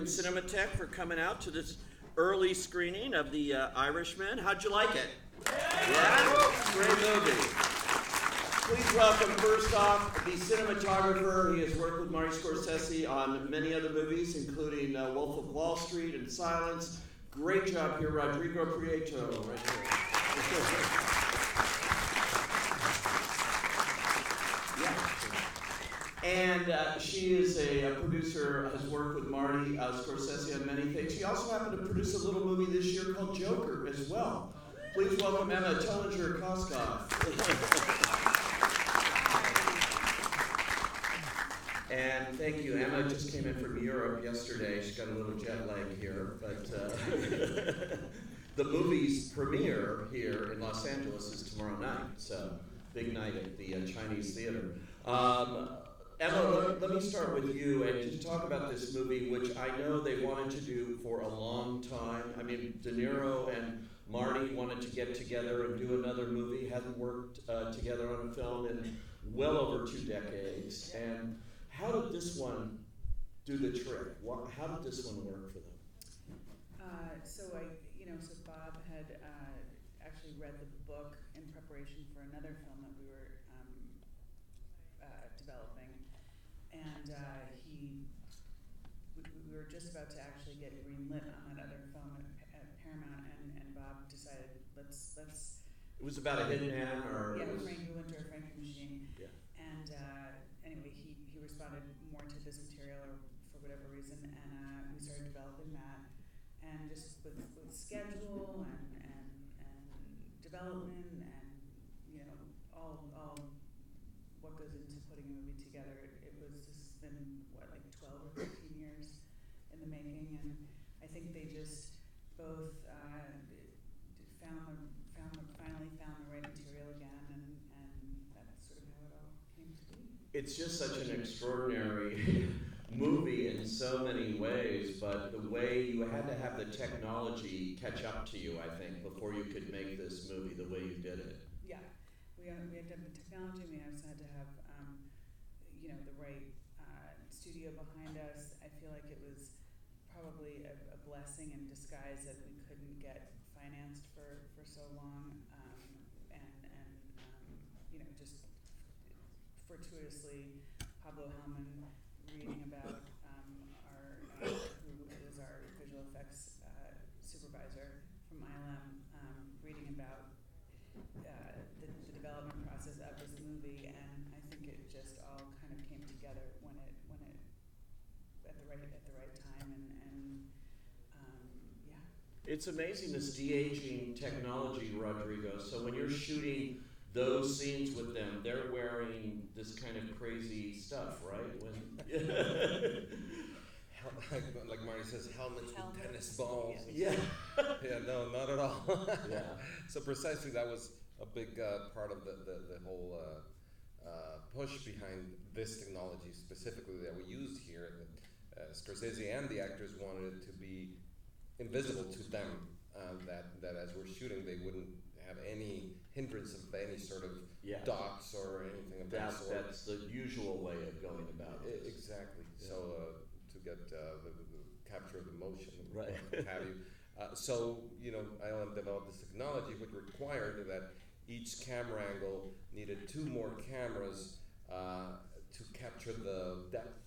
from Cinematech for coming out to this early screening of the Irishman. How'd you like it? Yeah? Great movie. Please welcome, first off, the cinematographer. He has worked with Marty Scorsese on many other movies, including Wolf of Wall Street and Silence. Great job here, Rodrigo Prieto, right here. And she is a producer, has worked with Marty Scorsese on many things. She also happened to produce a little movie this year called Joker as well. Please welcome Emma Tillinger. And thank you. Emma just came in from Europe yesterday. She's got a little jet lag here, but the movie's premiere here in Los Angeles is tomorrow night, so big night at the Chinese Theater. Emma, let me start with you and just talk about this movie, which I know they wanted to do for a long time. I mean, De Niro and Marty wanted to get together and do another movie, hadn't worked together on a film in well over 2 decades. And how did this one do the trick? How did this one work for them? So Bob had actually read the book in preparation for another film that we were developing. And we were just about to actually get greenlit on that other film at Paramount, and Bob decided let's. It was about a hitman, or yeah, we went to a Frankie machine. Yeah. And anyway, he responded more to this material, or for whatever reason, and we started developing that, and just with schedule and development and all what goes into putting a movie together. This has been, 12 or 15 years in the making, and I think they just both finally found the right material again, and that's sort of how it all came to be. It's just such an extraordinary movie in so many ways, but the way you had to have the technology catch up to you, I think, before you could make this movie the way you did it. Yeah, we had to have the technology. We also had to have the right studio behind us. I feel like it was probably a blessing in disguise that we couldn't get financed for so long, and just fortuitously, Pablo Hellman reading about who was our visual effects supervisor from ILM, reading about the development process of this movie, and I think it just all kind of came together when it at the right time, and yeah. It's amazing, this de-aging technology, Rodrigo. So when you're shooting those scenes with them, they're wearing this kind of crazy stuff, right? Like Marty says, helmets with tennis balls. Yeah. Yeah, no, not at all. Yeah. So precisely that was a big part of the whole push behind this technology specifically that we used here. Scorsese and the actors wanted it to be invisible to them, that as we're shooting they wouldn't have any hindrance of any sort of dots or anything of that sort. That's the usual way of going about it. Exactly. Yeah. So to get the capture of emotion, right, what have you. So ILM developed this technology which required that each camera angle needed 2 more cameras to capture the depth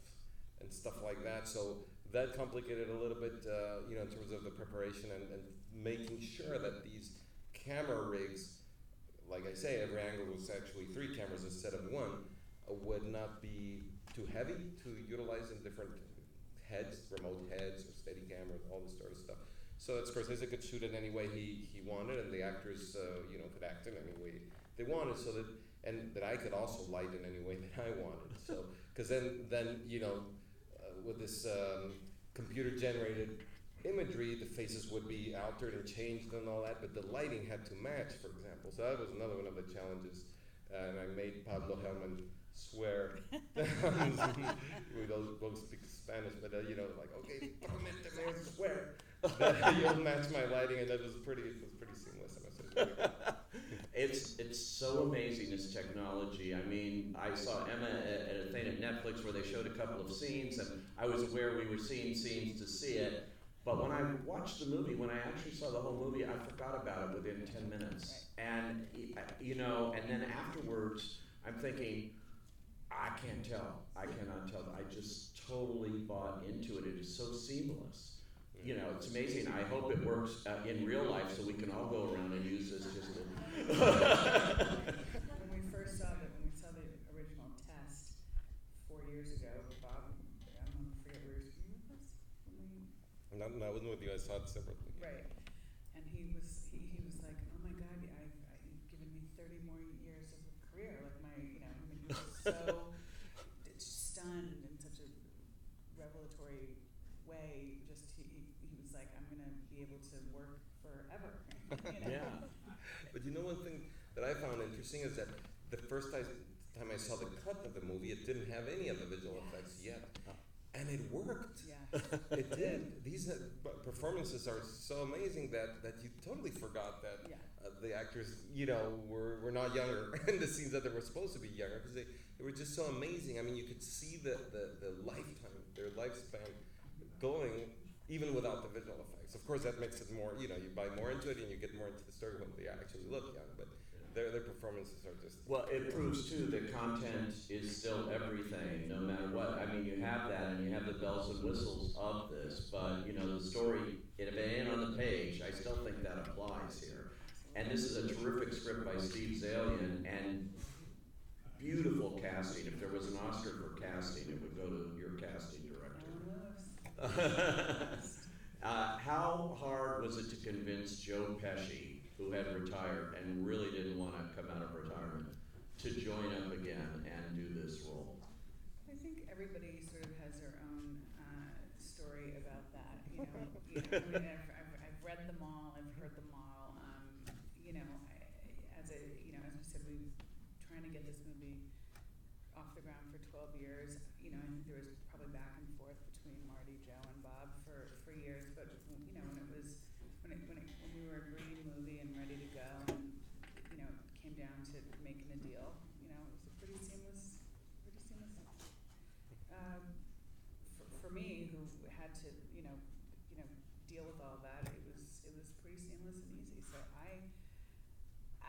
and stuff like that. So that complicated a little bit, in terms of the preparation and making sure that these camera rigs, like I say, every angle was actually 3 cameras instead of 1, would not be too heavy to utilize in different heads, remote heads, or steady cameras, all this sort of stuff. So that Scorsese could shoot it any way he wanted, and the actors, could act in any way they wanted, so that I could also light in any way that I wanted. So, because then with this computer-generated imagery, the faces would be altered and changed and all that, but the lighting had to match, for example. So that was another one of the challenges, and I made Pablo Hellman swear. We both speak Spanish, but okay, swear that you'll match my lighting, and it was pretty seamless. It's so amazing, this technology. I mean, I saw Emma at a thing at Netflix Netflix where they showed a couple of scenes, and I was aware we were seeing scenes to see it. But when I watched the movie, when I actually saw the whole movie, I forgot about it within 10 minutes. And, you know, and then afterwards, I'm thinking, I can't tell. I cannot tell. I just totally bought into it. It is so seamless. You know, it's amazing. I hope it works in real life so we can all go around and use this just to... When we saw the original test 4 years ago, Bob, I forget where he was with us. No, I wasn't with you. I saw it separately. Right, and he was like, oh my God, you've given me 30 more years of a career. Like he was so stunned in such a revelatory way. Just he was like, I'm gonna be able to work forever. Yeah. But you know, one thing that I found interesting is that the first time I saw the cut of the movie, it didn't have any of the visual effects yet. And it worked. Yeah. It did. These performances are so amazing that you totally forgot that the actors, you know, were not younger in the scenes that they were supposed to be younger, because they were just so amazing. I mean, you could see the lifetime, their lifespan going even without the visual effects. Of course, that makes it more, you know, you buy more into it and you get more into the story when they actually look young, but their performances are just... Well, it proves, too, that content is still everything, no matter what. I mean, you have that, and you have the bells and whistles of this, but, you know, the story, if it ain't on the page, I still think that applies here. And this is a terrific script by Steve Zalian, and beautiful casting. If there was an Oscar for casting, it would go to your casting director. How hard was it to convince Joe Pesci, who had retired and really didn't want to come out of retirement, to join up again and do this role? I think everybody sort of has their own story about that. I mean, I've read them all, I've heard them all. As we said, we've trying to get this movie off the ground for 12 years. I think there was probably back and forth between Marty, Joe, and Bob for years. But when we were agreeing the movie and ready to go, and it came down to making a deal. It was a pretty seamless. For me, who had to deal with all that, it was pretty seamless and easy. So I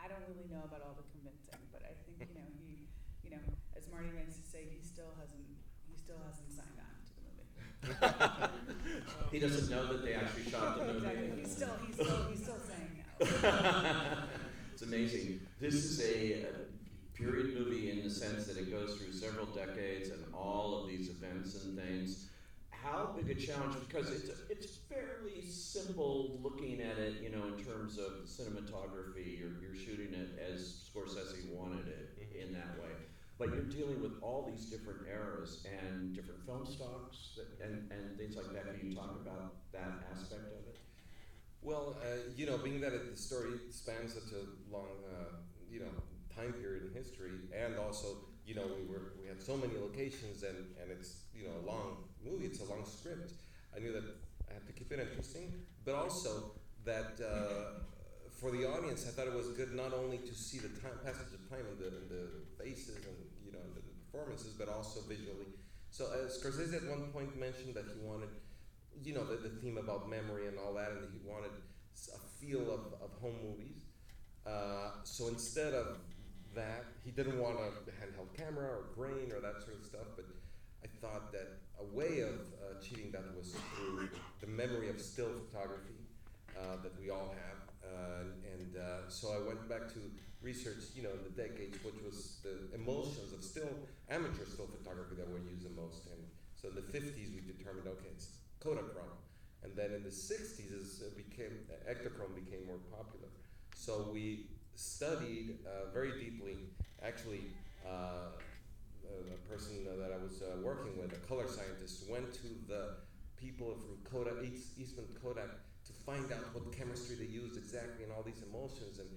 don't really know about all the convincing, but I think he as Marty likes to say, he still hasn't signed on to the movie. He doesn't know that they actually shot the movie. Exactly. He's still saying no. It's amazing. This is a period movie in the sense that it goes through several decades and all of these events and things. How big a challenge? Because it's fairly simple looking at it, in terms of cinematography. You're shooting it as Scorsese wanted it in that way. But you're dealing with all these different eras and different film stocks and things like that. Can you talk about that aspect of it? Well, being that the story spans such a long, time period in history, and also, we had so many locations, and it's, a long movie, it's a long script. I knew that I had to keep it interesting, but also that for the audience, I thought it was good not only to see the passage of time in the faces and the performances, but also visually. So Scorsese at one point mentioned that he wanted, the theme about memory and all that, and he wanted a feel of home movies. So instead of that, he didn't want a handheld camera or grain or that sort of stuff, but I thought that a way of achieving that was through the memory of still photography that we all have. So I went back to research, in the decades, which was the emulsions of amateur still photography that were used the most. And so in the 50s, we determined, okay, it's Kodachrome. And then in the 60s, Ektachrome became more popular. So we studied very deeply, actually, a person that I was working with, a color scientist, went to the people from Kodak, Eastman Kodak, to find out what chemistry they used exactly in all these emulsions and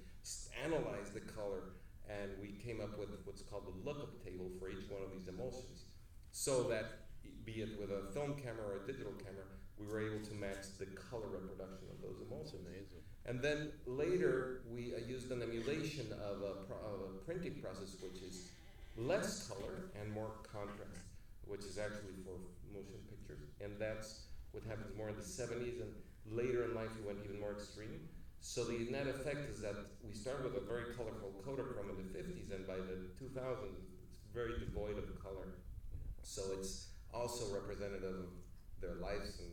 analyze the color. And we came up with what's called the lookup table for each one of these emulsions, so that, be it with a film camera or a digital camera, we were able to match the color reproduction of those emulsions. Amazing. And then later, we used an emulation of a printing process, which is less color and more contrast. which is actually for motion pictures, and that's what happens more in the 70s, and later in life he went even more extreme. So the net effect is that we start with a very colorful Kodachrome in the 50s, and by the 2000s it's very devoid of color. So it's also representative of their lives and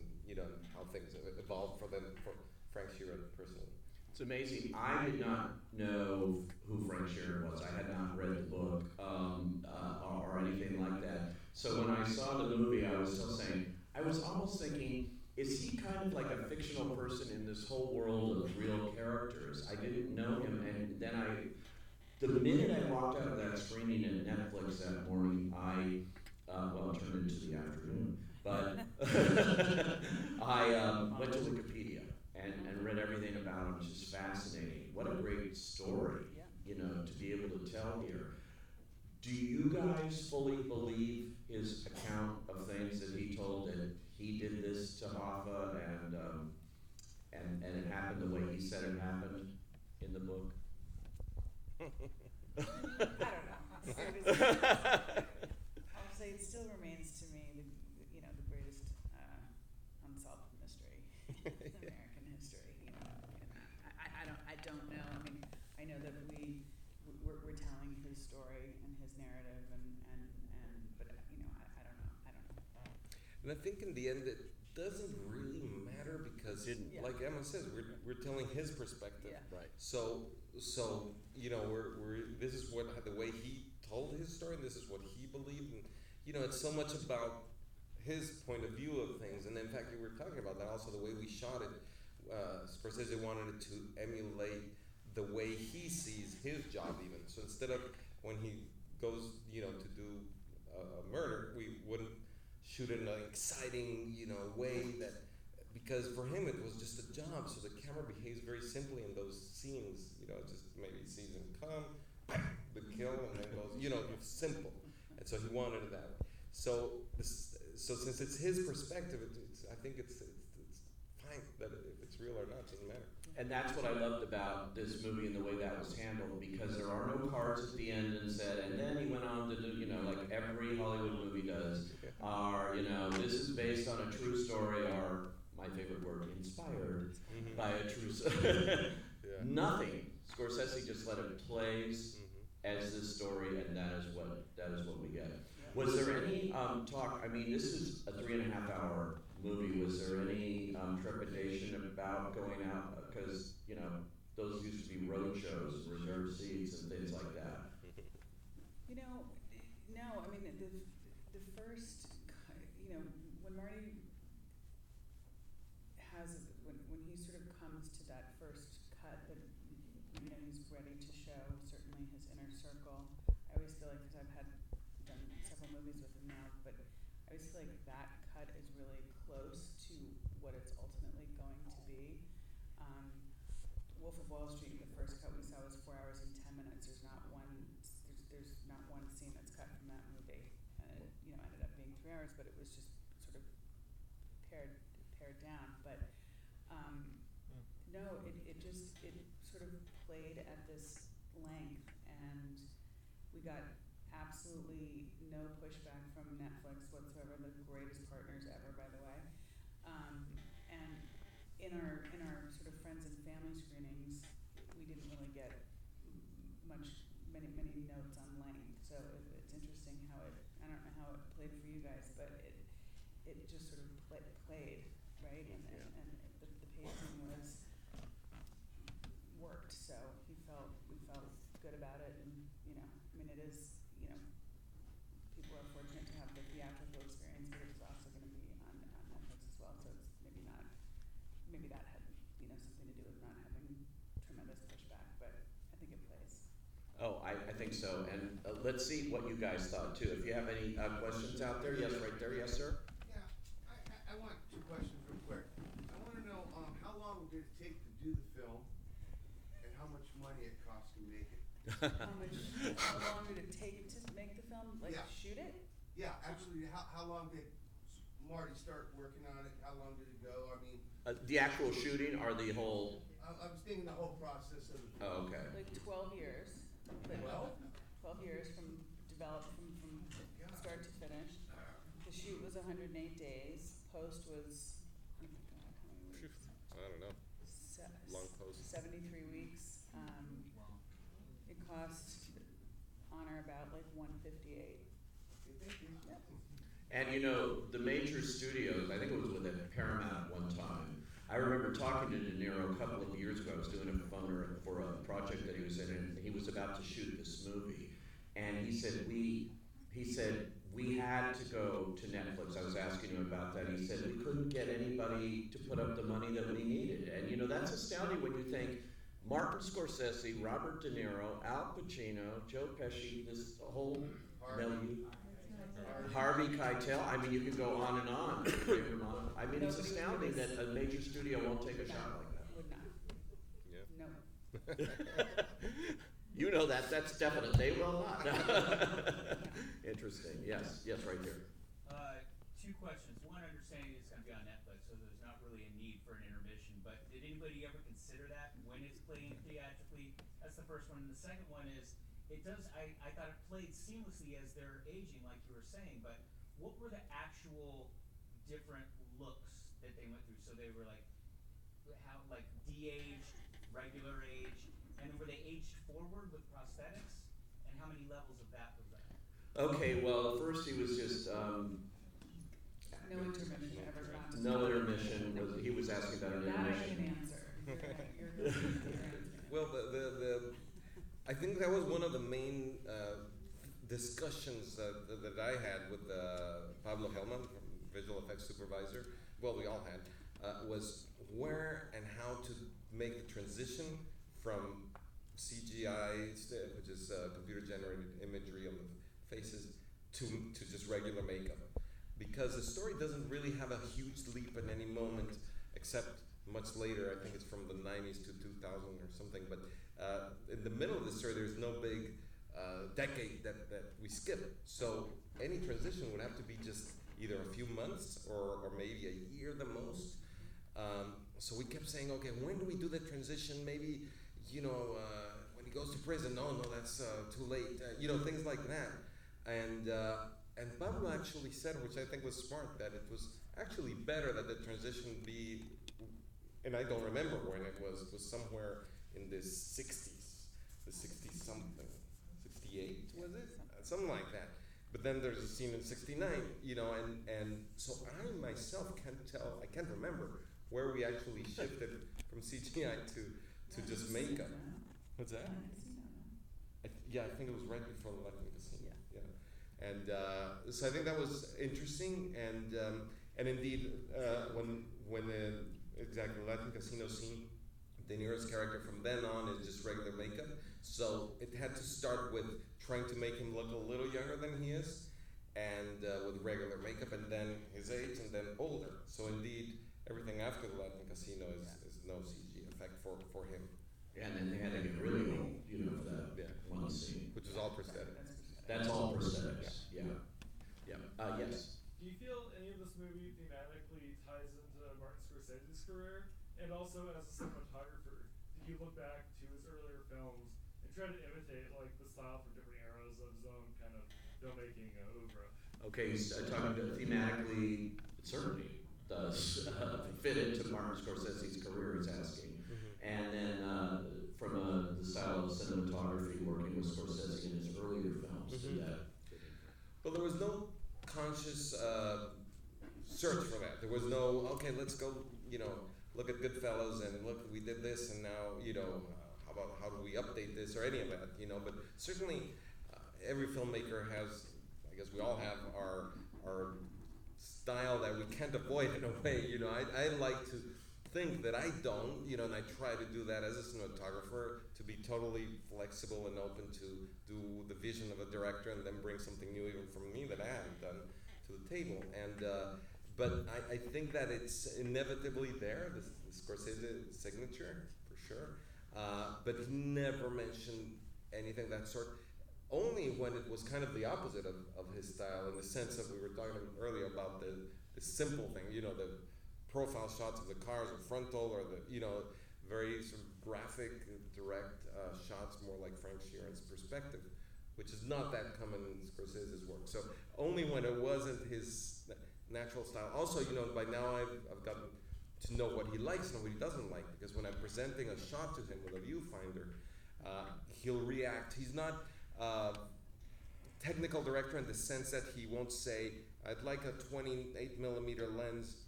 how things have evolved for them, for Frank Sheeran personally. It's amazing. I did not know who Frank Sheeran was. I had not read the book or anything like that. So when I saw the movie, I was still saying, I was almost thinking, is he kind of like a fictional person in this whole world of real characters? I didn't know him, and then the minute I walked out of that screening at Netflix that morning, I turned into the afternoon, but I went to Wikipedia and read everything about him. It's just fascinating. What a great story, to be able to tell here. Do you guys fully believe his account of things that he told, that he did this to Hoffa and it happened the way he said it happened in the book? I don't know. I'll say it still remains to me the greatest unsolved mystery in American history. I don't know. I mean, I know that we're telling his story and his narrative, but I don't know. And I think in the end it doesn't really matter because, like Emma says, we're telling his perspective. Yeah. Right. So we're this is the way he told his story, and this is what he believed, and it's so much about his point of view of things. And in fact, we were talking about that also, the way we shot it. Scorsese wanted it to emulate the way he sees his job, even. So instead of when he goes, to do a murder, we wouldn't shoot it in an exciting, way because for him it was just a job. So the camera behaves very simply in those scenes. Just maybe sees him come, the kill, and then goes. It's simple. And so he wanted it that way. So since it's his perspective, I think it's fine that if it's real or not, it doesn't matter. And that's what I loved about this movie and the way that was handled, because there are no cards at the end and said, and then he went on to do, like every Hollywood movie does, this is based on a true story, or my favorite word, inspired by a true story. Nothing. Scorsese just let it plays as this story, and that is what we get. Was there any talk? I mean, this is a 3.5-hour movie. Was there any trepidation about going out? Because those used to be road shows, reserved seats, and things like that. No. I mean, the first, when Marty when he sort of comes to that first cut that he's ready to show certainly his inner circle. I always feel like, because I've done several movies with him now, but I always feel like that cut is really close to what it's ultimately going to be. Wolf of Wall Street, the first cut we saw was 4 hours and 10 minutes. There's not one scene that's cut from that movie, and it ended up being 3 hours, but it was just sort of pared down. But no, it sort of played at this length, and we got absolutely no pushback from Netflix whatsoever. The greatest partners ever, by the way. And in our sort of friends and family screenings, we didn't really get many notes on length. So it's interesting how I don't know how it played for you guys, but it just sort of played, right? And the pacing worked. So we felt good about it, and it is people are fortunate to have the theatrical experience, but it's also going to be on Netflix as well. So it's maybe that had something to do with not having tremendous pushback, but I think it plays. Oh, I think so. And let's see what you guys thought too. If you have any questions out there, yes, right there, yes, sir. Yeah, I want 2 questions real quick. I want to know how long did it take to do the film, and how much money it cost to make it. How long did it take to make the film? Shoot it? Yeah, absolutely. How long did Marty start working on it? How long did it go? I mean, The actual shooting or the whole? I was thinking the whole process of the film. Oh, okay. Like 12 years. 12 years from developed from start to finish. shoot was 108 days. Post was, oh my God, how many weeks? I don't know. Long post. 73 weeks. It cost on or about like 158. Yep. And you know, the major studios, I think it was with Paramount one time. I remember talking to De Niro a couple of years ago. I was doing a phoner for a project that he was in, and he was about to shoot this movie. And he said, we had to go to Netflix. I was asking him about that. He said, we couldn't get anybody to put up the money that we needed. And you know, that's astounding when you think Martin Scorsese, Robert De Niro, Al Pacino, Joe Pesci, this whole milieu. Harvey Keitel. I mean, you could go on and on. I mean, it's astounding that a major studio won't take a shot like that. Would not. Yeah. No. You know that. That's definite. They will not. Interesting. Yes. Yes, right here. Two questions. One, understanding it's going to be on Netflix, so there's not really a need for an intermission. But did anybody ever consider that when it's playing theatrically? That's the first one. And the second one is, it does. I thought it played seamlessly as they're aging, like you were saying. But what were the actual different looks that they went through? So they were like, how like de-aged, regular age, and then were they aged forward with prosthetics? And how many levels of that was that? Okay. Well, first he was just. No intermission ever got to. No intermission. He was asking about an That I intermission. can answer. You're good. You're answering. Well, I think that was one of the main discussions that I had with Pablo Hellman, visual effects supervisor. Well, we all had was where and how to make the transition from CGI, which is computer-generated imagery of the faces, to just regular makeup. Because the story doesn't really have a huge leap at any moment, except much later. I think it's from the 90s to 2000 or something. But in the middle of the story, there's no big decade that we skip. So any transition would have to be just either a few months or maybe a year the most. So we kept saying, okay, when do we do the transition? Maybe, when he goes to prison. No, that's too late. Things like that. And Pablo actually said, which I think was smart, that it was actually better that the transition be, and I don't remember when it was somewhere in the 60s, the 60-something, 68, was it? Something like that. But then there's a scene in 69, and so I myself can't remember where we actually shifted from CGI to just makeup. What's that? I think it was right before the Latin Casino. Yeah. And so I think that was interesting, and indeed when the Latin Casino scene, De Niro's character from then on is just regular makeup. So it had to start with trying to make him look a little younger than he is, and with regular makeup, and then his age, and then older. So indeed, everything after the Latin Casino is no CG effect for him. Yeah, and then they had to get really old, for that one scene. Which was all prosthetic. That's all prosthetics. Yeah. Yes. Do you feel any of this movie thematically ties into Martin Scorsese's career? And also, as a cinematographer, did you look back to his earlier films and try to imitate like the style from different eras of his own kind of filmmaking oeuvre? Okay, talking thematically, it certainly does fit into Martin Scorsese's career, he's asking. And then from the style of cinematography, working with Scorsese in his earlier films. Well, there was no conscious search for that. There was no, okay, let's go, look at Goodfellas and look, we did this, and now, how do we update this or any of that, But certainly, every filmmaker has, I guess we all have our style that we can't avoid in a way. I like to think that I don't, and I try to do that as a cinematographer, to be totally flexible and open to do the vision of a director and then bring something new even from me that I haven't done to the table. And but I think that it's inevitably there, the Scorsese signature, for sure. But he never mentioned anything that sort, only when it was kind of the opposite of his style, in the sense that we were talking earlier about the simple thing, the profile shots of the cars or frontal, or the very sort of graphic, direct shots, more like Frank Sheeran's perspective, which is not that common in Scorsese's work. So only when it wasn't his natural style. Also, by now I've gotten to know what he likes and what he doesn't like, because when I'm presenting a shot to him with a viewfinder, he'll react. He's not a technical director in the sense that he won't say, I'd like a 28 millimeter lens,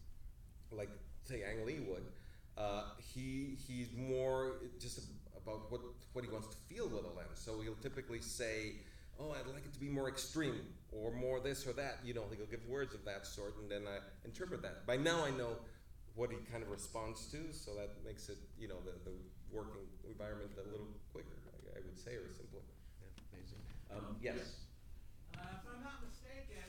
like say Ang Lee would. He's more just about what he wants to feel with a lens. So he'll typically say, oh, I'd like it to be more extreme, or more this or that. He'll give words of that sort, and then I interpret that. By now I know what he kind of responds to, so that makes it, the working environment a little quicker, I would say, or simpler. Yeah, amazing. Yes. If I'm not mistaken,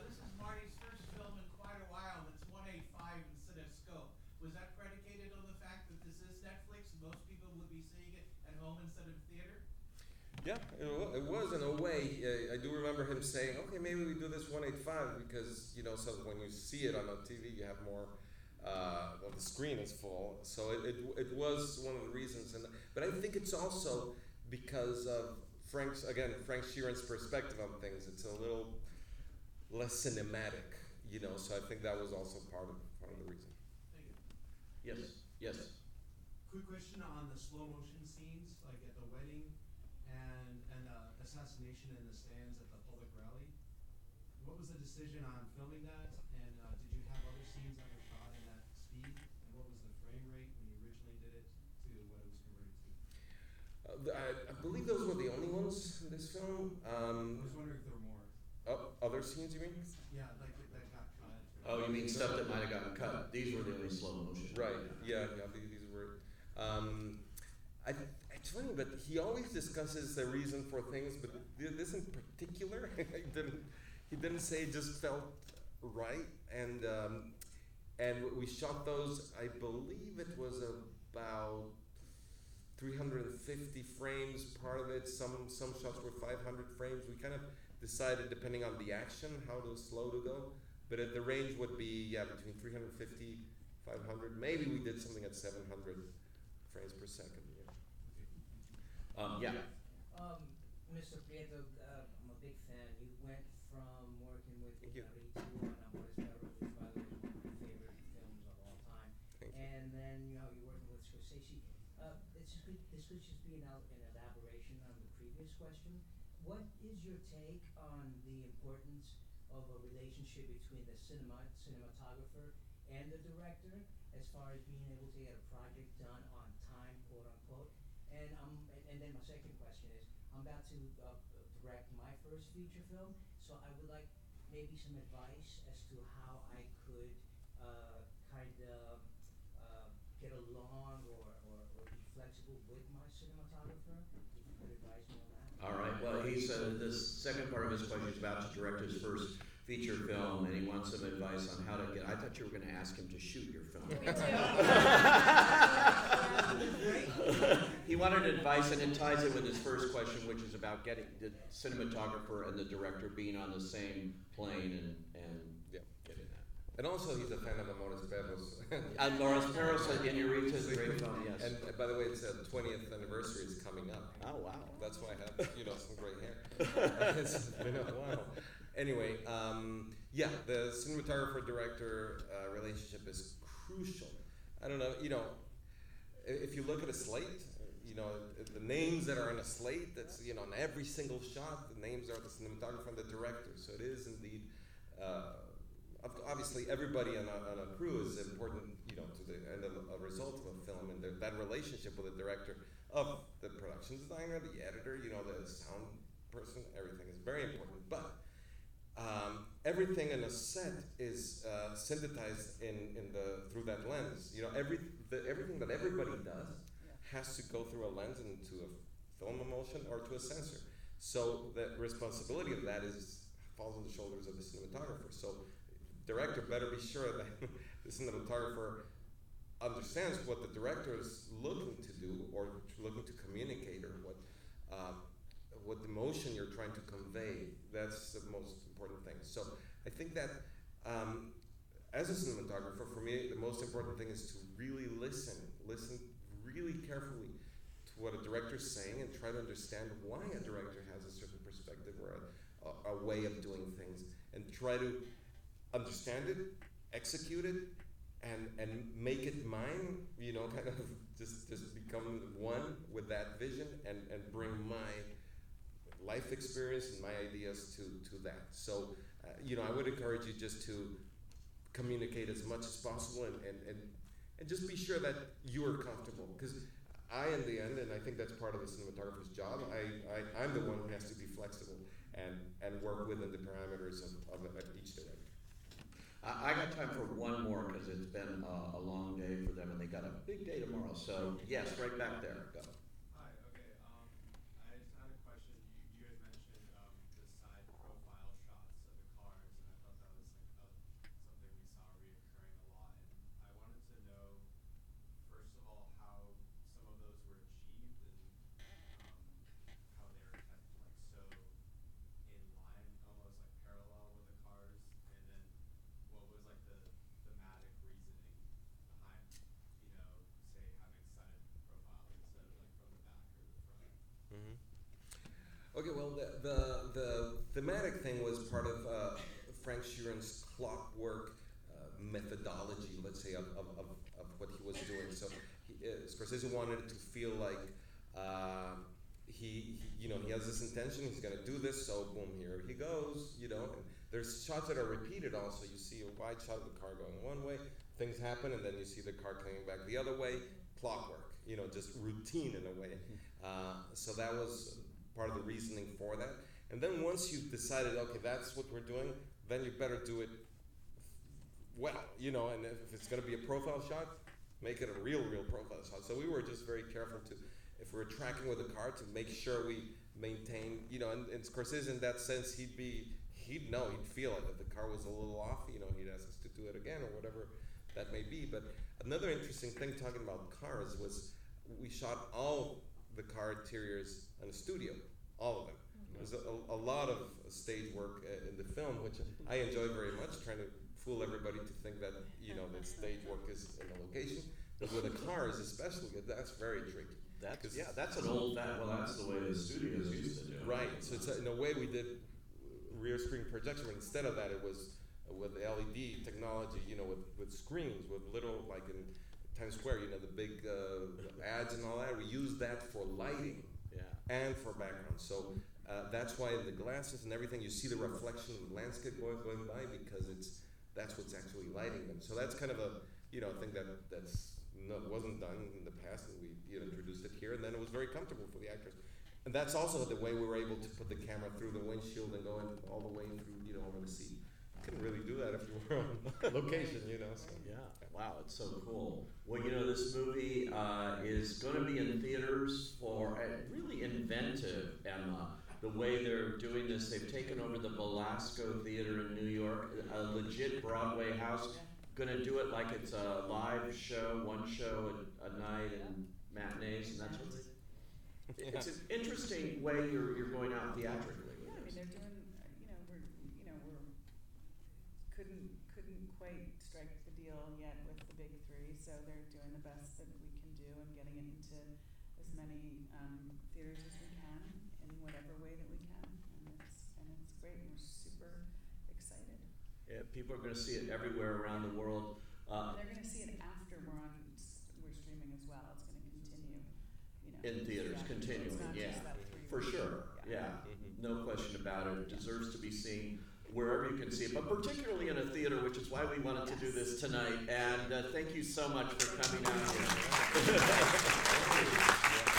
this is Marty's first film in quite a while. It's 185 in CineScope. Was that predicated on the fact that this is Netflix? Most people would be seeing it at home instead of theater? Yeah, it was in a way. I do remember him saying, okay, maybe we do this 185 because, so when you see it on a TV, you have more, well, the screen is full. So it was one of the reasons. But I think it's also because of Frank Sheeran's perspective on things. It's a little less cinematic, so I think that was also part of the reason. Thank you. Yes. Quick question on the slow motion scenes, like at the wedding and assassination in the stands at the public rally. What was the decision on filming that? And did you have other scenes that were shot in that speed? And what was the frame rate when you originally did it to what it was converted to? I believe those were the only ones in this film. I was wondering if there were more. Other scenes, you mean? Yeah, like that got cut. Oh, you mean stuff that might have gotten cut? These were the only slow motion. Right. Yeah. These were. It's funny, but he always discusses the reason for things, but this in particular, he didn't say it just felt right, and we shot those. I believe it was about 350 frames. Part of it, some shots were 500 frames. We kind of decided, depending on the action, how slow to go. But the range would be between 350, 500. Maybe we did something at 700 frames per second. Yeah. Mr. Prieto, I'm a big fan. You went from working with Thank you. Rodrigo and Amores Perros, which by the way is one of my favorite films of all time. Thank you. And then you're working with Scorsese. This could just be an elaboration on the previous question. What is your take on the importance of a relationship between the cinematographer and the director, as far as being able to get a project done on time, quote unquote? And then my second question is, I'm about to direct my first feature film, so I would like maybe some advice as to how I could get along or be flexible with my cinematographer. If you could advise me on that. All right. Well, he's the second part of his question is about to direct his first feature film, and he wants some advice on how to get. I thought you were going to ask him to shoot your film. Me too. He wanted advice, and it ties it with his first question, which is about getting the cinematographer and the director being on the same plane and Yeah. getting that. And also, he's a fan of Amores Perros. And Lawrence Perros and Inarritu is a great film, yes. And by the way, it's 20th anniversary is coming up. Oh, wow. That's why I have some gray hair. It's been a while. Anyway, the cinematographer-director relationship is crucial. I don't know, if you look at a slate, the names that are on a slate, that's, on every single shot, the names are the cinematographer and the director. So it is indeed, obviously everybody on a crew is important, to the end of a result of a film, and that relationship with the director of the production designer, the editor, the sound person, everything is very important. But everything in a set is synthesized through that lens. Everything that everybody does has to go through a lens and to a film emulsion or to a sensor. So the responsibility of that falls on the shoulders of the cinematographer. So director better be sure that the cinematographer understands what the director is looking to do or looking to communicate, or what emotion you're trying to convey. That's the most important thing. So I think that as a cinematographer, for me, the most important thing is to really listen really carefully to what a director's saying, and try to understand why a director has a certain perspective or a way of doing things, and try to understand it, execute it, and make it mine, you know, kind of just become one with that vision and bring my life experience and my ideas to that. So, you know, I would encourage you just to communicate as much as possible and just be sure that you are comfortable. Because in the end, and I think that's part of the cinematographer's job, I'm the one who has to be flexible and work within the parameters of each director. I got time for one more because it's been a long day for them and they got a big day tomorrow. So yes, right back there. Go. Hi. Okay. I just had a question. You had mentioned the side profile shots of the cars, and I thought that was like something we saw reoccurring a lot. And I wanted to know, first of all, how some of those were achieved and how they were kept like so in line, almost like parallel with the cars, and then what was like the thematic reasoning behind, you know, say having side profile instead of like from the back or the front? Okay, well, the thematic thing was part of Frank Sheeran's clockwork methodology, let's say, of what he was doing. So Scorsese wanted it to feel like he has this intention, he's going to do this, so boom, here he goes, you know. And there's shots that are repeated also. You see a wide shot of the car going one way, things happen, and then you see the car coming back the other way, clockwork, you know, just routine in a way. So that was part of the reasoning for that. And then once you've decided, okay, that's what we're doing, then you better do it well, you know, and if it's going to be a profile shot, make it a real profile shot. So we were just very careful to, if we were tracking with the car, to make sure we maintain, you know, and Scorsese in that sense, he'd feel it. If the car was a little off, you know, he'd ask us to do it again or whatever that may be. But another interesting thing talking about cars was we shot all the car interiors in a studio, all of them. There's a lot of stage work in the film, which I enjoy very much, trying to fool everybody to think that, you know, that stage work is in a location. But with the cars especially, that's very tricky. That's an old that's the way the studios used to do it. Right, so it's in a way we did rear screen projection, but instead of that it was with LED technology, you know, with screens, with little, like in Times Square, you know, the big ads and all that. We use that for lighting and for background. So that's why the glasses and everything, you see the reflection of the landscape going by, because that's what's actually lighting them. So that's kind of a, you know, thing wasn't done in the past, and we introduced it here, and then it was very comfortable for the actors. And that's also the way we were able to put the camera through the windshield and go in all the way through, you know, over the seat. Couldn't really do that if you were on location, you know. So. Yeah. Wow, it's so cool. Well, you know, this movie is going to be in theaters for really inventive, Emma. The way they're doing this, they've taken over the Belasco Theater in New York, a legit Broadway house. Going to do it like it's a live show, one show a night, and matinees, and that's what it's an interesting way you're going out theatrically. Yeah, I mean, they're doing, we're couldn't quite strike the deal yet with the big three, so they're doing the best that we can do and getting it into as many theaters as we can in whatever way that we can, and it's great, and we're super excited. Yeah, people are going to see it everywhere around the world. They're going to see it after we're streaming as well. It's going to continue, you know. In theaters, continuing, it's not yeah, just that for sure, yeah. No question about it. It deserves to be seen wherever you can see it, but particularly in a theater, which is why we wanted to do this tonight. And thank you so much for coming out here.